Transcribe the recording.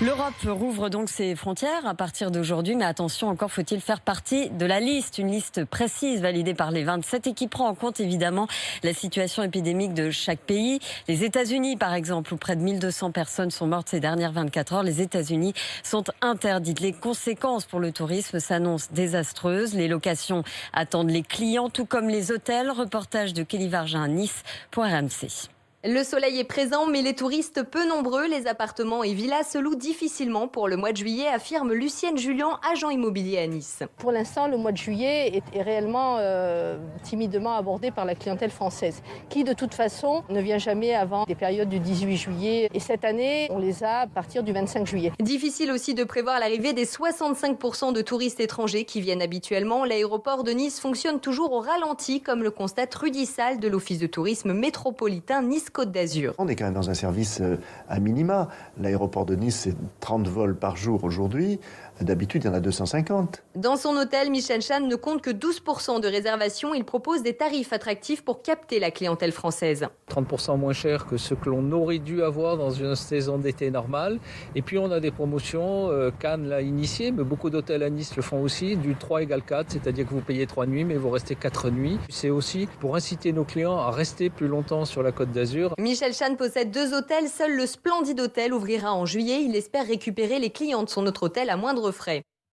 L'Europe rouvre donc ses frontières à partir d'aujourd'hui, mais attention, encore faut-il faire partie de la liste, une liste précise validée par les 27 et qui prend en compte évidemment la situation épidémique de chaque pays. Les États-Unis, par exemple, où près de 1200 personnes sont mortes ces dernières 24 heures, les États-Unis sont interdites. Les conséquences pour le tourisme s'annoncent désastreuses. Les locations attendent les clients, tout comme les hôtels. Reportage de Kelly Vargin à Nice pour RMC. Le soleil est présent, mais les touristes peu nombreux. Les appartements et villas se louent difficilement pour le mois de juillet, affirme Lucienne Julien, agent immobilier à Nice. Pour l'instant, le mois de juillet est réellement timidement abordé par la clientèle française, qui de toute façon ne vient jamais avant des périodes du 18 juillet. Et cette année, on les a à partir du 25 juillet. Difficile aussi de prévoir l'arrivée des 65% de touristes étrangers qui viennent habituellement. L'aéroport de Nice fonctionne toujours au ralenti, comme le constate Rudy Salle de l'Office de tourisme métropolitain Nice-Côte d'Azur. On est quand même dans un service à minima. L'aéroport de Nice, c'est 30 vols par jour aujourd'hui. D'habitude, il y en a 250. Dans son hôtel, Michel Chan ne compte que 12% de réservations. Il propose des tarifs attractifs pour capter la clientèle française. 30% moins cher que ce que l'on aurait dû avoir dans une saison d'été normale. Et puis on a des promotions, Cannes l'a initié, mais beaucoup d'hôtels à Nice le font aussi, du 3 égale 4, c'est-à-dire que vous payez 3 nuits, mais vous restez 4 nuits. C'est aussi pour inciter nos clients à rester plus longtemps sur la Côte d'Azur. Michel Chan possède 2 hôtels. Seul le Splendid Hotel ouvrira en juillet. Il espère récupérer les clients de son autre hôtel à moindre frais.